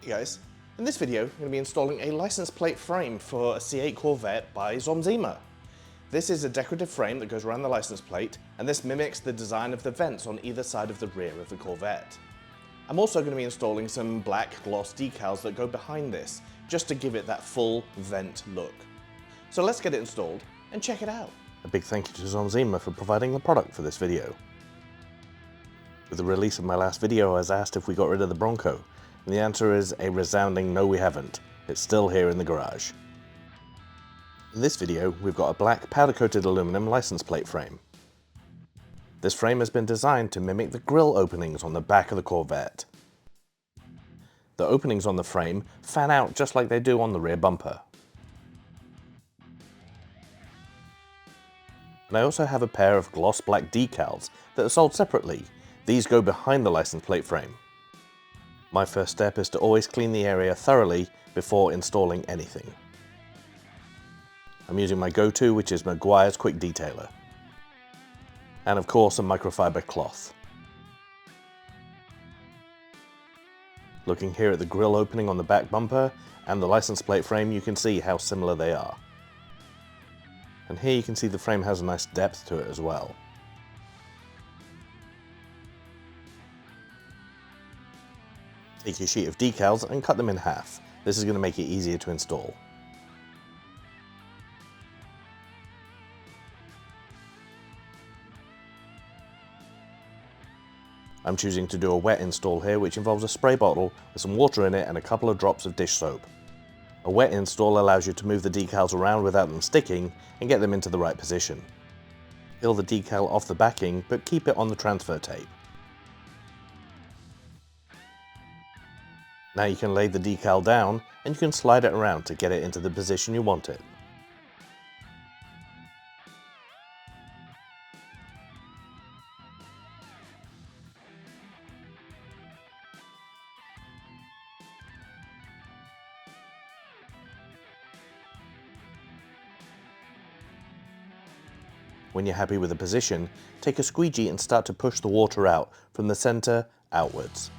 Hey guys, in this video I'm going to be installing a license plate frame for a C8 Corvette by Xomzema. This is a decorative frame that goes around the license plate, and this mimics the design of the vents on either side of the rear of the Corvette. I'm also going to be installing some black gloss decals that go behind this, just to give it that full vent look. So let's get it installed and check it out. A big thank you to Xomzema for providing the product for this video. With the release of my last video, I was asked if we got rid of the Bronco, and the answer is a resounding no, we haven't. It's still here in the garage. In this video, we've got a black powder-coated aluminum license plate frame. This frame has been designed to mimic the grille openings on the back of the Corvette. The openings on the frame fan out just like they do on the rear bumper. And I also have a pair of gloss black decals that are sold separately. These go behind the license plate frame. My first step is to always clean the area thoroughly before installing anything. I'm using my go-to, which is Meguiar's Quick Detailer. And of course a microfiber cloth. Looking here at the grille opening on the back bumper and the license plate frame, you can see how similar they are. And here you can see the frame has a nice depth to it as well. Take your sheet of decals and cut them in half. This is going to make it easier to install. I'm choosing to do a wet install here, which involves a spray bottle with some water in it and a couple of drops of dish soap. A wet install allows you to move the decals around without them sticking and get them into the right position. Peel the decal off the backing, but keep it on the transfer tape. Now you can lay the decal down and you can slide it around to get it into the position you want it. When you're happy with the position, take a squeegee and start to push the water out from the center outwards.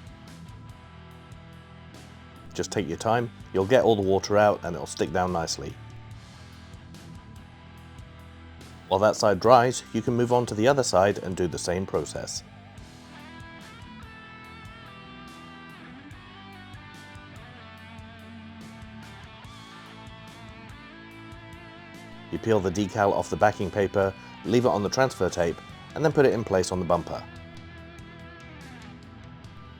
Just take your time, you'll get all the water out and it'll stick down nicely. While that side dries, you can move on to the other side and do the same process. You peel the decal off the backing paper, leave it on the transfer tape, and then put it in place on the bumper.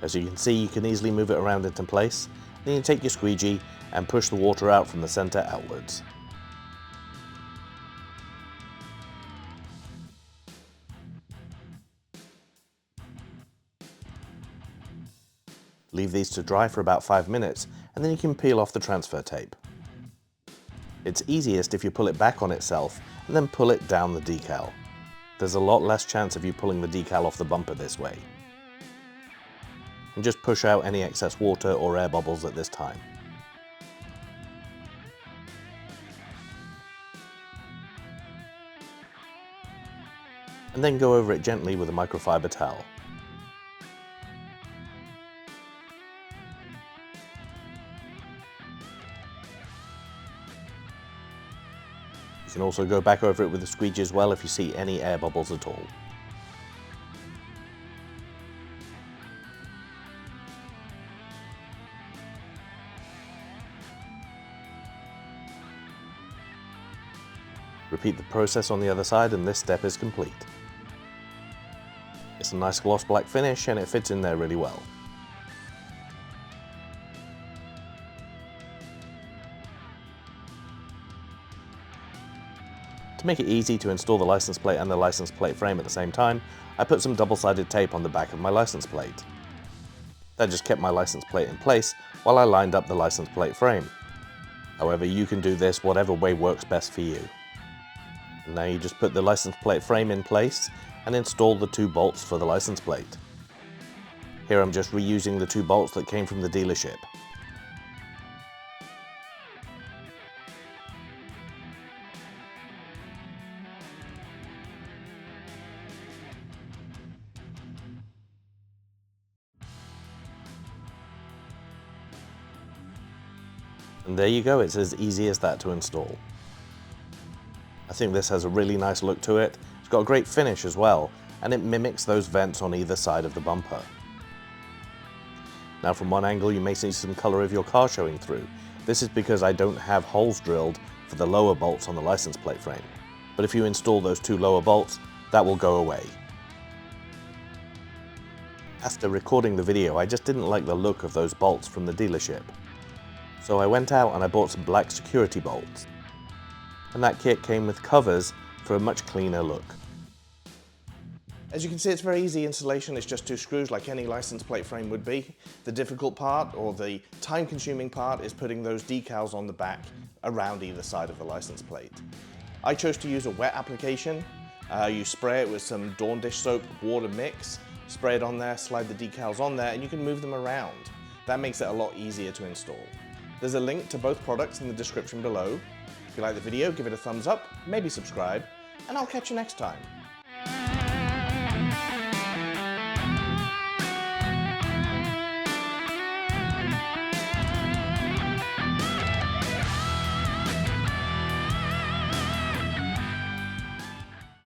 As you can see, you can easily move it around into place. Then you take your squeegee and push the water out from the center outwards. Leave these to dry for about 5 minutes, and then you can peel off the transfer tape. It's easiest if you pull it back on itself and then pull it down the decal. There's a lot less chance of you pulling the decal off the bumper this way. And just push out any excess water or air bubbles at this time. And then go over it gently with a microfiber towel. You can also go back over it with a squeegee as well if you see any air bubbles at all. Repeat the process on the other side and this step is complete. It's a nice gloss black finish and it fits in there really well. To make it easy to install the license plate and the license plate frame at the same time, I put some double-sided tape on the back of my license plate. That just kept my license plate in place while I lined up the license plate frame. However, you can do this whatever way works best for you. Now you just put the license plate frame in place and install the 2 bolts for the license plate. Here I'm just reusing the 2 bolts that came from the dealership. And there you go, it's as easy as that to install. I think this has a really nice look to it. It's got a great finish as well, and it mimics those vents on either side of the bumper. Now from one angle you may see some colour of your car showing through. This is because I don't have holes drilled for the lower bolts on the license plate frame. But if you install those 2 lower bolts, that will go away. After recording the video, I just didn't like the look of those bolts from the dealership. So I went out and I bought some black security bolts. And that kit came with covers for a much cleaner look. As you can see, it's very easy installation. It's just 2 screws like any license plate frame would be. The difficult part, or the time-consuming part, is putting those decals on the back around either side of the license plate. I chose to use a wet application. You spray it with some Dawn dish soap water mix, spray it on there, slide the decals on there, and you can move them around. That makes it a lot easier to install. There's a link to both products in the description below. If you like the video, give it a thumbs up, maybe subscribe, and I'll catch you next time.